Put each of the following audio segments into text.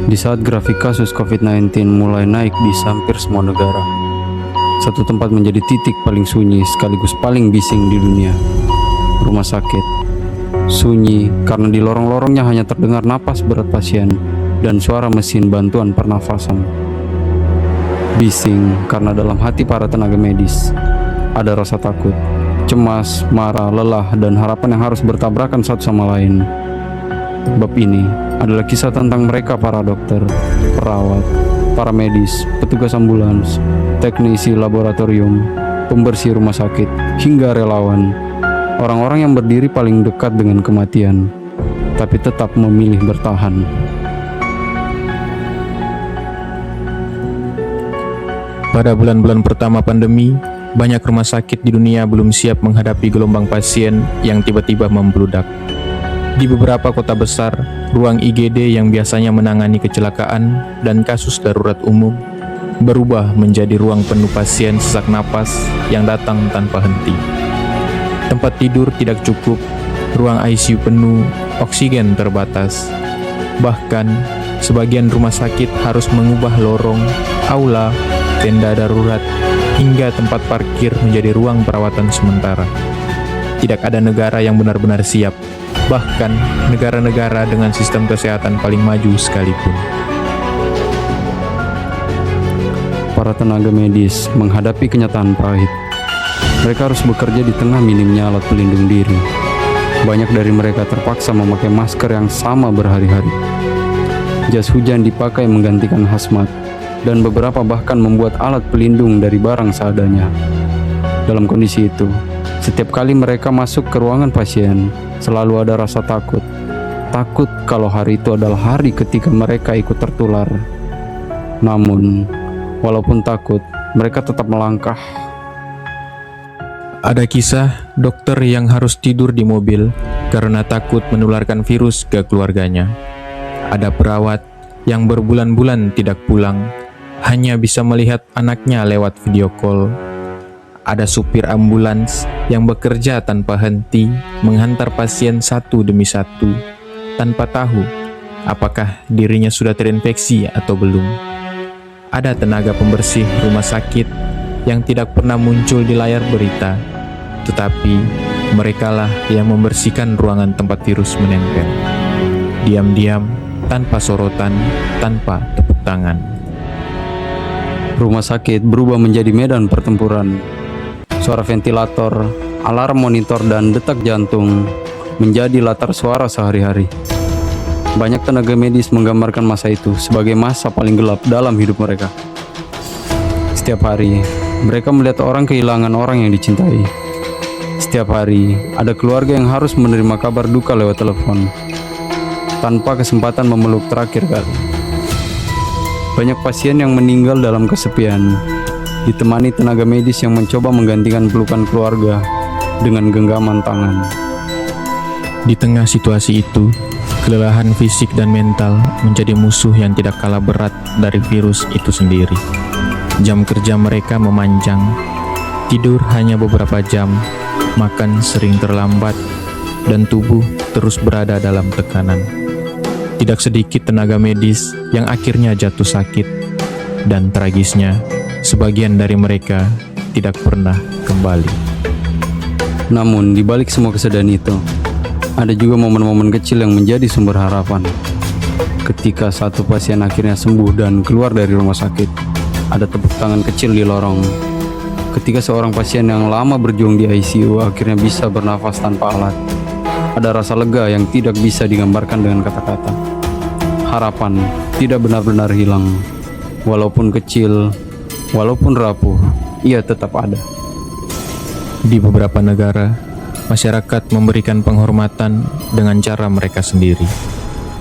Di saat grafik kasus COVID-19 mulai naik di hampir semua negara, satu tempat menjadi titik paling sunyi sekaligus paling bising di dunia, rumah sakit. Sunyi karena di lorong-lorongnya hanya terdengar napas berat pasien dan suara mesin bantuan pernafasan. Bising karena dalam hati para tenaga medis ada rasa takut, cemas, marah, lelah, dan harapan yang harus bertabrakan satu sama lain. Bab ini adalah kisah tentang mereka, para dokter, perawat, para medis, petugas ambulans, teknisi laboratorium, pembersih rumah sakit, hingga relawan. Orang-orang yang berdiri paling dekat dengan kematian, tapi tetap memilih bertahan. Pada bulan-bulan pertama pandemi, banyak rumah sakit di dunia belum siap menghadapi gelombang pasien yang tiba-tiba membludak. Di beberapa kota besar, ruang IGD yang biasanya menangani kecelakaan dan kasus darurat umum berubah menjadi ruang penuh pasien sesak napas yang datang tanpa henti. Tempat tidur tidak cukup, ruang ICU penuh, oksigen terbatas. Bahkan, sebagian rumah sakit harus mengubah lorong, aula, tenda darurat, hingga tempat parkir menjadi ruang perawatan sementara. Tidak ada negara yang benar-benar siap, bahkan negara-negara dengan sistem kesehatan paling maju sekalipun. Para tenaga medis menghadapi kenyataan pahit. Mereka harus bekerja di tengah minimnya alat pelindung diri. Banyak dari mereka terpaksa memakai masker yang sama berhari-hari. Jas hujan dipakai menggantikan hazmat, dan beberapa bahkan membuat alat pelindung dari barang seadanya. Dalam kondisi itu, setiap kali mereka masuk ke ruangan pasien, selalu ada rasa takut. Takut kalau hari itu adalah hari ketika mereka ikut tertular. Namun, walaupun takut, mereka tetap melangkah. Ada kisah dokter yang harus tidur di mobil karena takut menularkan virus ke keluarganya. Ada perawat yang berbulan-bulan tidak pulang, hanya bisa melihat anaknya lewat video call. Ada supir ambulans yang bekerja tanpa henti, menghantar pasien satu demi satu, tanpa tahu apakah dirinya sudah terinfeksi atau belum. Ada tenaga pembersih rumah sakit yang tidak pernah muncul di layar berita, tetapi merekalah yang membersihkan ruangan tempat virus menempel. Diam-diam, tanpa sorotan, tanpa tepuk tangan. Rumah sakit berubah menjadi medan pertempuran. Suara ventilator, alarm monitor, dan detak jantung menjadi latar suara sehari-hari. Banyak tenaga medis menggambarkan masa itu sebagai masa paling gelap dalam hidup mereka. Setiap hari, mereka melihat orang kehilangan orang yang dicintai. Setiap hari, ada keluarga yang harus menerima kabar duka lewat telepon, tanpa kesempatan memeluk terakhir kali. Banyak pasien yang meninggal dalam kesepian, ditemani tenaga medis yang mencoba menggantikan pelukan keluarga dengan genggaman tangan. Di tengah situasi itu, kelelahan fisik dan mental menjadi musuh yang tidak kalah berat dari virus itu sendiri. Jam kerja mereka memanjang, tidur hanya beberapa jam, makan sering terlambat, dan tubuh terus berada dalam tekanan. Tidak sedikit tenaga medis yang akhirnya jatuh sakit, dan tragisnya, sebagian dari mereka tidak pernah kembali. Namun, di balik semua kesedihan itu, ada juga momen-momen kecil yang menjadi sumber harapan. Ketika satu pasien akhirnya sembuh dan keluar dari rumah sakit, ada tepuk tangan kecil di lorong. Ketika seorang pasien yang lama berjuang di ICU akhirnya bisa bernafas tanpa alat, ada rasa lega yang tidak bisa digambarkan dengan kata-kata. Harapan tidak benar-benar hilang. Walaupun kecil, walaupun rapuh, ia tetap ada. Di beberapa negara, masyarakat memberikan penghormatan dengan cara mereka sendiri.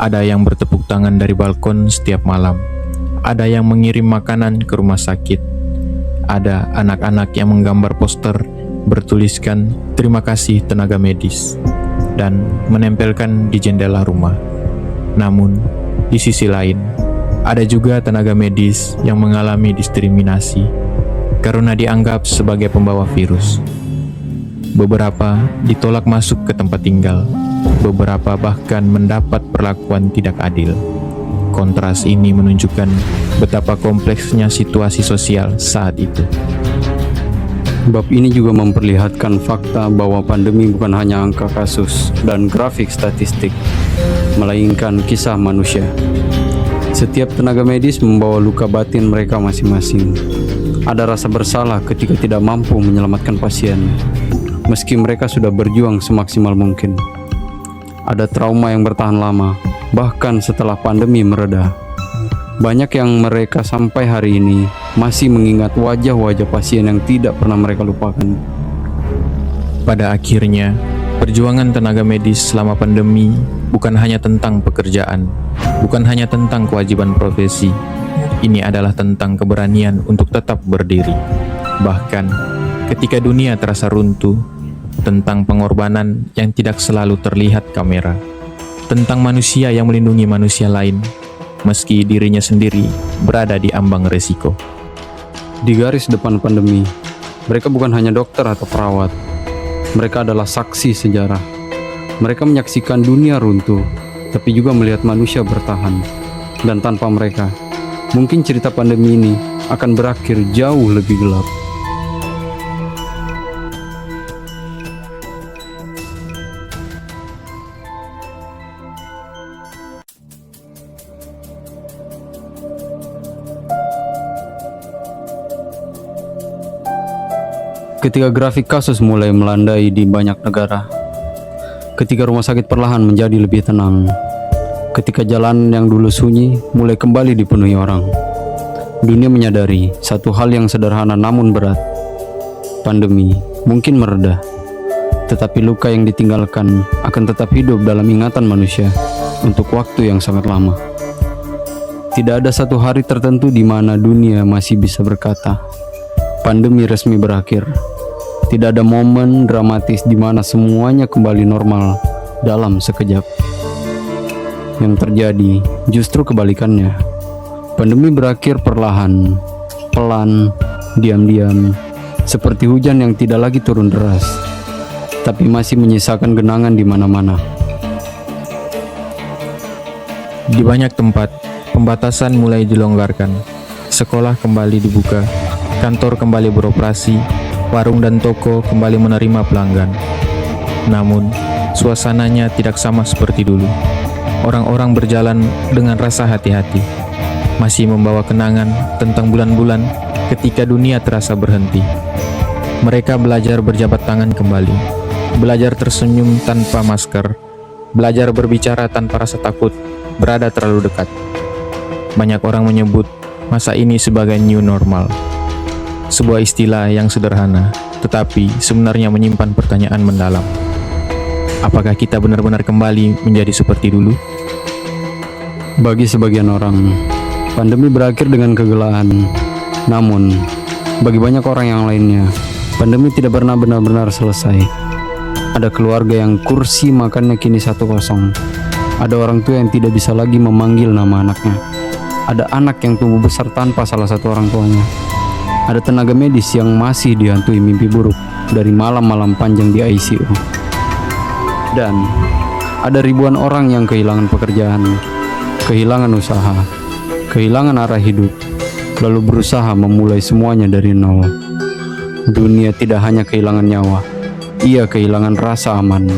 Ada yang bertepuk tangan dari balkon setiap malam. Ada yang mengirim makanan ke rumah sakit. Ada anak-anak yang menggambar poster bertuliskan "Terima kasih tenaga medis" dan menempelkan di jendela rumah. Namun, di sisi lain, ada juga tenaga medis yang mengalami diskriminasi karena dianggap sebagai pembawa virus. Beberapa ditolak masuk ke tempat tinggal, beberapa bahkan mendapat perlakuan tidak adil. Kontras ini menunjukkan betapa kompleksnya situasi sosial saat itu. Bab ini juga memperlihatkan fakta bahwa pandemi bukan hanya angka kasus dan grafik statistik, melainkan kisah manusia. Setiap tenaga medis membawa luka batin mereka masing-masing. Ada rasa bersalah ketika tidak mampu menyelamatkan pasien, meski mereka sudah berjuang semaksimal mungkin. Ada trauma yang bertahan lama, bahkan setelah pandemi mereda. Banyak yang mereka sampai hari ini masih mengingat wajah-wajah pasien yang tidak pernah mereka lupakan. Pada akhirnya, perjuangan tenaga medis selama pandemi bukan hanya tentang pekerjaan, bukan hanya tentang kewajiban profesi. Ini adalah tentang keberanian untuk tetap berdiri. Bahkan, ketika dunia terasa runtuh, tentang pengorbanan yang tidak selalu terlihat kamera, tentang manusia yang melindungi manusia lain, meski dirinya sendiri berada di ambang resiko. Di garis depan pandemi, mereka bukan hanya dokter atau perawat. Mereka adalah saksi sejarah. Mereka menyaksikan dunia runtuh, tapi juga melihat manusia bertahan. Dan tanpa mereka, mungkin cerita pandemi ini akan berakhir jauh lebih gelap. Ketika grafik kasus mulai melandai di banyak negara, ketika rumah sakit perlahan menjadi lebih tenang, ketika jalan yang dulu sunyi mulai kembali dipenuhi orang, dunia menyadari satu hal yang sederhana namun berat. Pandemi mungkin mereda, tetapi luka yang ditinggalkan akan tetap hidup dalam ingatan manusia untuk waktu yang sangat lama. Tidak ada satu hari tertentu di mana dunia masih bisa berkata, pandemi resmi berakhir. Tidak ada momen dramatis di mana semuanya kembali normal dalam sekejap. Yang terjadi justru kebalikannya. Pandemi berakhir perlahan, pelan, diam-diam, seperti hujan yang tidak lagi turun deras, tapi masih menyisakan genangan di mana-mana. Di banyak tempat, pembatasan mulai dilonggarkan. Sekolah kembali dibuka, kantor kembali beroperasi, warung dan toko kembali menerima pelanggan. Namun, suasananya tidak sama seperti dulu. Orang-orang berjalan dengan rasa hati-hati, masih membawa kenangan tentang bulan-bulan ketika dunia terasa berhenti. Mereka belajar berjabat tangan kembali, belajar tersenyum tanpa masker, belajar berbicara tanpa rasa takut berada terlalu dekat. Banyak orang menyebut masa ini sebagai new normal. Sebuah istilah yang sederhana, tetapi sebenarnya menyimpan pertanyaan mendalam. Apakah kita benar-benar kembali menjadi seperti dulu? Bagi sebagian orang, pandemi berakhir dengan kegelahan. Namun, bagi banyak orang yang lainnya, pandemi tidak pernah benar-benar selesai. Ada keluarga yang kursi makannya kini 1-0. Ada orang tua yang tidak bisa lagi memanggil nama anaknya. Ada anak yang tumbuh besar tanpa salah satu orang tuanya. Ada tenaga medis yang masih dihantui mimpi buruk dari malam-malam panjang di ICU. Dan ada ribuan orang yang kehilangan pekerjaan, kehilangan usaha, kehilangan arah hidup, lalu berusaha memulai semuanya dari nol. Dunia tidak hanya kehilangan nyawa, ia kehilangan rasa aman.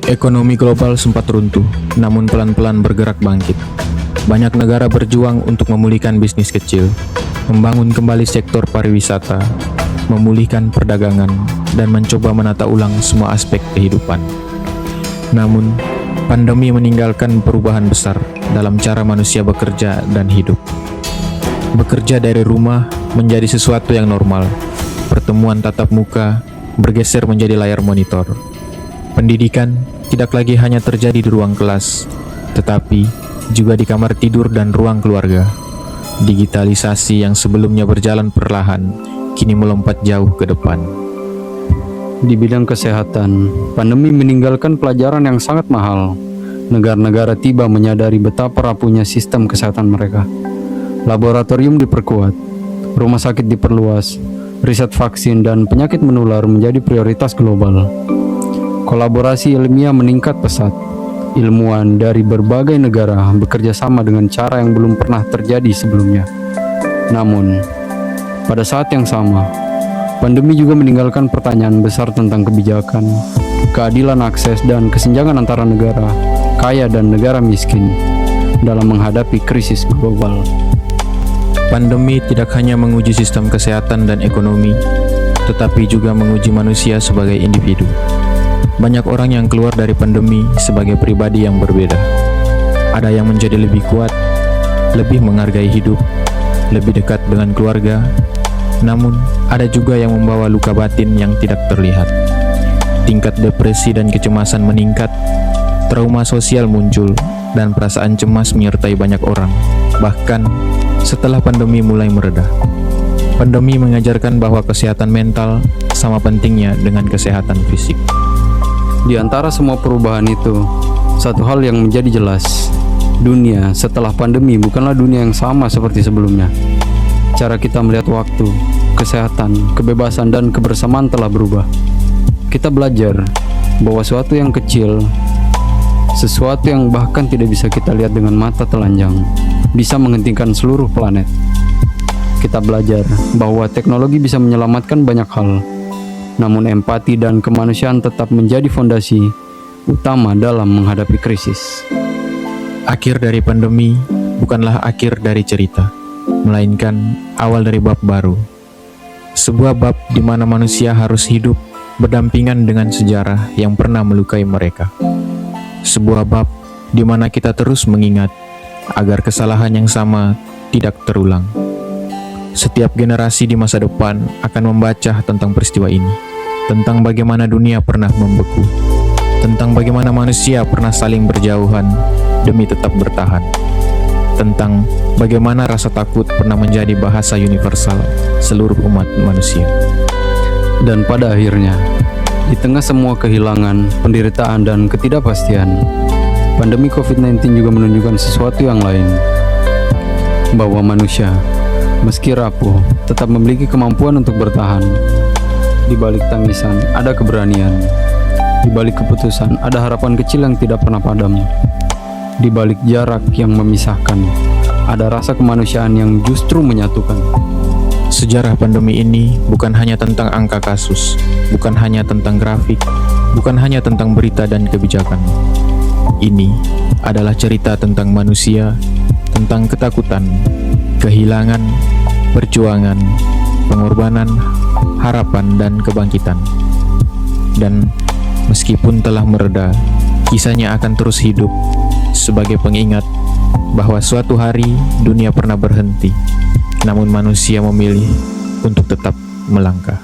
Ekonomi global sempat runtuh, namun pelan-pelan bergerak bangkit. Banyak negara berjuang untuk memulihkan bisnis kecil, membangun kembali sektor pariwisata, memulihkan perdagangan, dan mencoba menata ulang semua aspek kehidupan. Namun, pandemi meninggalkan perubahan besar dalam cara manusia bekerja dan hidup. Bekerja dari rumah menjadi sesuatu yang normal. Pertemuan tatap muka bergeser menjadi layar monitor. Pendidikan tidak lagi hanya terjadi di ruang kelas, tetapi juga di kamar tidur dan ruang keluarga. Digitalisasi yang sebelumnya berjalan perlahan, kini melompat jauh ke depan. Di bidang kesehatan, pandemi meninggalkan pelajaran yang sangat mahal. Negara-negara tiba menyadari betapa rapuhnya sistem kesehatan mereka. Laboratorium diperkuat, rumah sakit diperluas, riset vaksin dan penyakit menular menjadi prioritas global. Kolaborasi ilmiah meningkat pesat, Ilmuwan dari berbagai negara bekerja sama dengan cara yang belum pernah terjadi sebelumnya. Namun, pada saat yang sama, pandemi juga meninggalkan pertanyaan besar tentang kebijakan, keadilan akses, dan kesenjangan antara negara kaya dan negara miskin dalam menghadapi krisis global. Pandemi tidak hanya menguji sistem kesehatan dan ekonomi, tetapi juga menguji manusia sebagai individu. Banyak orang yang keluar dari pandemi sebagai pribadi yang berbeda. Ada yang menjadi lebih kuat, lebih menghargai hidup, lebih dekat dengan keluarga. Namun, ada juga yang membawa luka batin yang tidak terlihat. Tingkat depresi dan kecemasan meningkat, trauma sosial muncul, dan perasaan cemas menyertai banyak orang. Bahkan, setelah pandemi mulai mereda. Pandemi mengajarkan bahwa kesehatan mental sama pentingnya dengan kesehatan fisik. Di antara semua perubahan itu, satu hal yang menjadi jelas, dunia setelah pandemi bukanlah dunia yang sama seperti sebelumnya. Cara kita melihat waktu, kesehatan, kebebasan, dan kebersamaan telah berubah. Kita belajar bahwa sesuatu yang kecil, sesuatu yang bahkan tidak bisa kita lihat dengan mata telanjang, bisa menghentikan seluruh planet. Kita belajar bahwa teknologi bisa menyelamatkan banyak hal, namun empati dan kemanusiaan tetap menjadi fondasi utama dalam menghadapi krisis. Akhir dari pandemi bukanlah akhir dari cerita, melainkan awal dari bab baru. Sebuah bab di mana manusia harus hidup berdampingan dengan sejarah yang pernah melukai mereka. Sebuah bab di mana kita terus mengingat agar kesalahan yang sama tidak terulang. Setiap generasi di masa depan akan membaca tentang peristiwa ini, tentang bagaimana dunia pernah membeku, tentang bagaimana manusia pernah saling berjauhan demi tetap bertahan, tentang bagaimana rasa takut pernah menjadi bahasa universal seluruh umat manusia. Dan pada akhirnya, di tengah semua kehilangan, penderitaan, dan ketidakpastian, pandemi COVID-19 juga menunjukkan sesuatu yang lain, bahwa manusia, meski rapuh, tetap memiliki kemampuan untuk bertahan. Di balik tangisan, ada keberanian. Di balik keputusan, ada harapan kecil yang tidak pernah padam. Di balik jarak yang memisahkan, ada rasa kemanusiaan yang justru menyatukan. Sejarah pandemi ini bukan hanya tentang angka kasus, bukan hanya tentang grafik, bukan hanya tentang berita dan kebijakan. Ini adalah cerita tentang manusia, tentang ketakutan, kehilangan, perjuangan, pengorbanan, harapan, dan kebangkitan. Dan meskipun telah mereda, kisahnya akan terus hidup sebagai pengingat bahwa suatu hari dunia pernah berhenti, namun manusia memilih untuk tetap melangkah.